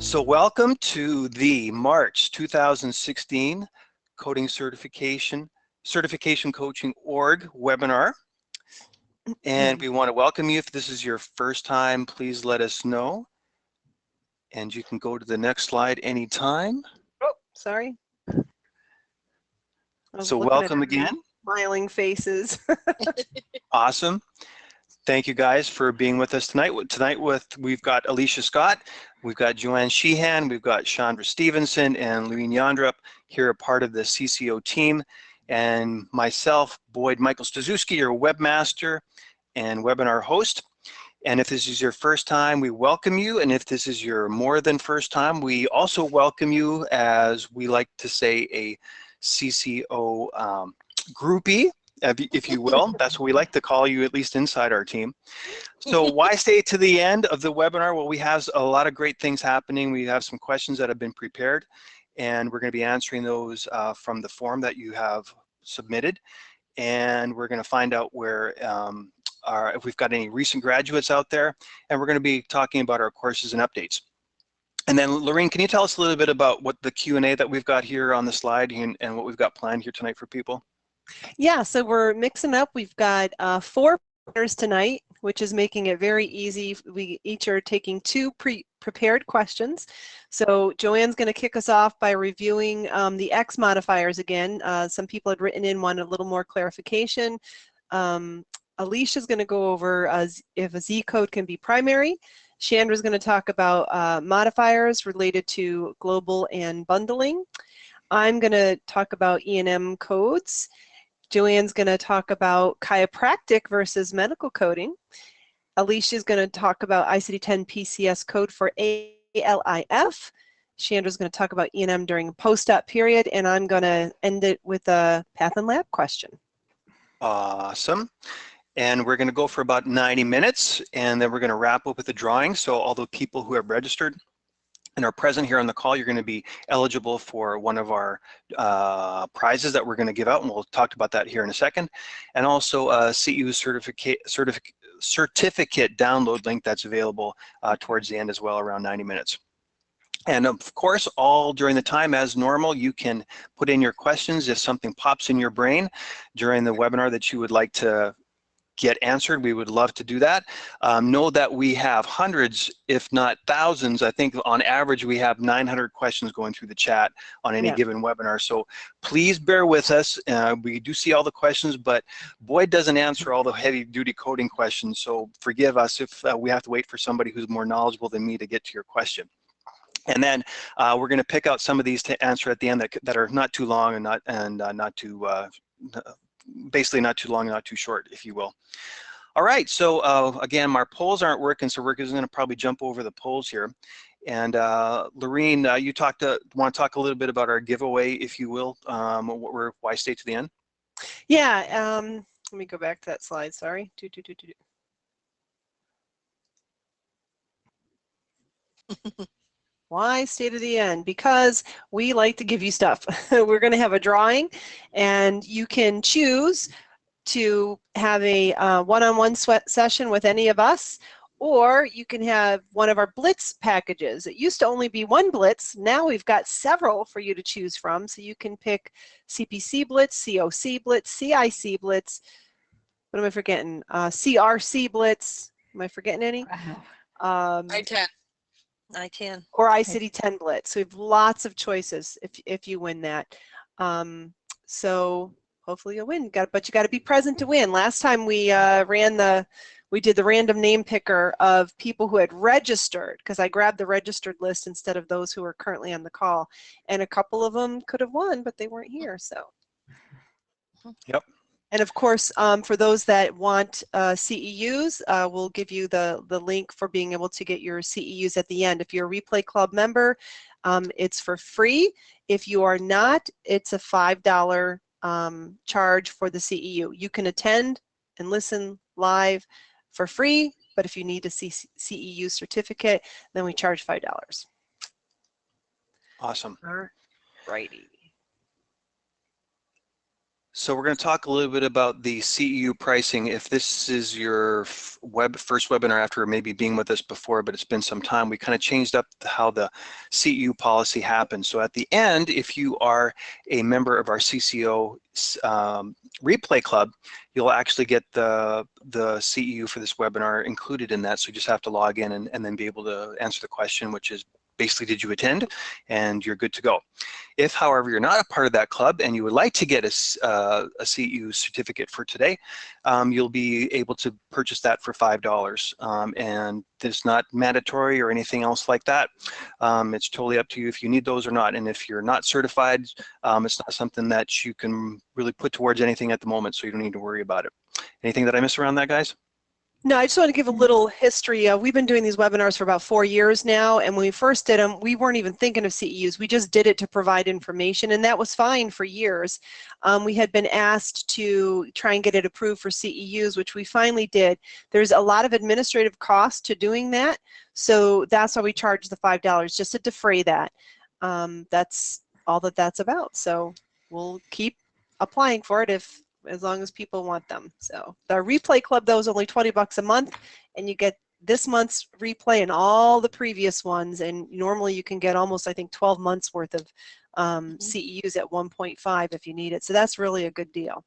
So welcome to the March 2016 Coding Certification Coaching Org webinar. And we want to welcome you. If this is your first time, please let us know. And you can go to the next slide anytime. Oh, sorry. So welcome again. Smiling faces. Awesome. Thank you guys for being with us tonight. We've got Alicia Scott, we've got Jo-Anne Sheehan, we've got Chandra Stephenson and Laureen Jandroep here, a part of the CCO team, and myself, Boyd Michael Staszewski, your webmaster and webinar host. And if this is your first time, we welcome you. And if this is your more than first time, we also welcome you, as we like to say, a CCO groupie, if you will. That's what we like to call you, at least inside our team. So why stay to the end of the webinar? Well, we have a lot of great things happening. We have some questions that have been prepared, and we're going to be answering those from the form that you have submitted. And we're going to find out where if we've got any recent graduates out there, and we're going to be talking about our courses and updates. And then Laureen, can you tell us a little bit about what the Q&A that we've got here on the slide and what we've got planned here tonight for people? Yeah, so we're mixing up. We've got 4 partners tonight, which is making it very easy. We each are taking 2 prepared questions. So Jo-Anne's going to kick us off by reviewing the X modifiers again. Some people had written in one a little more clarification. Alicia's going to go over if a Z code can be primary. Chandra's going to talk about modifiers related to global and bundling. I'm going to talk about E&M codes. Jo-Anne's going to talk about chiropractic versus medical coding. Alicia's going to talk about ICD-10 PCS code for ALIF. Chandra's going to talk about E&M during a post-op period, and I'm going to end it with a Path and Lab question. Awesome. And we're going to go for about 90 minutes, and then we're going to wrap up with the drawing. So all the people who have registered and are present here on the call, you're going to be eligible for one of our prizes that we're going to give out, and we'll talk about that here in a second. And also a CEU certificate download link that's available towards the end as well, around 90 minutes. And of course, all during the time as normal, you can put in your questions if something pops in your brain during the webinar that you would like to get answered. We would love to do that. Know that we have hundreds, if not thousands. I think on average we have 900 questions going through the chat on any given webinar. So please bear with us. We do see all the questions, but Boyd doesn't answer all the heavy-duty coding questions. So forgive us if we have to wait for somebody who's more knowledgeable than me to get to your question. And then we're going to pick out some of these to answer at the end that are not too long and not too basically not too long, not too short, if you will. All right, so again, our polls aren't working, so we're just going to probably jump over the polls here. And Laureen, you want to talk a little bit about our giveaway, if you will, why stay to the end? Yeah, let me go back to that slide, sorry. Why stay to the end? Because we like to give you stuff. We're going to have a drawing, and you can choose to have a one-on-one session with any of us, or you can have one of our Blitz packages. It used to only be one Blitz. Now we've got several for you to choose from, so you can pick CPC Blitz, COC Blitz, CIC Blitz. What am I forgetting? CRC Blitz. Am I forgetting any? I-10. Or ICD-10 Blitz. So we have lots of choices if you win that. So hopefully you'll win. But you got to be present to win. Last time we did the random name picker of people who had registered, because I grabbed the registered list instead of those who are currently on the call, and a couple of them could have won, but they weren't here. So. Yep. And of course, for those that want CEUs, we'll give you the link for being able to get your CEUs at the end. If you're a Replay Club member, it's for free. If you are not, it's a $5 charge for the CEU. You can attend and listen live for free, but if you need a CEU certificate, then we charge $5. Awesome. All righty. So we're going to talk a little bit about the CEU pricing. If this is your first webinar after maybe being with us before, but it's been some time, we kind of changed up how the CEU policy happens. So at the end, if you are a member of our CCO replay club, you'll actually get the CEU for this webinar included in that. So you just have to log in and then be able to answer the question, which is basically, did you attend? And you're good to go. If, however, you're not a part of that club and you would like to get a CEU certificate for today, you'll be able to purchase that for $5. And it's not mandatory or anything else like that. It's totally up to you if you need those or not. And if you're not certified, it's not something that you can really put towards anything at the moment, so you don't need to worry about it. Anything that I miss around that, guys? No, I just want to give a little history. We've been doing these webinars for about 4 years now, and when we first did them, we weren't even thinking of CEUs. We just did it to provide information, and that was fine for years. We had been asked to try and get it approved for CEUs, which we finally did. There's a lot of administrative cost to doing that, so that's why we charge the $5, just to defray that. That's all that's about. So we'll keep applying for it as long as people want them. So the replay club, though, is only $20 a month, and you get this month's replay and all the previous ones, and normally you can get almost, I think, 12 months worth of CEUs at 1.5 if you need it. So that's really a good deal.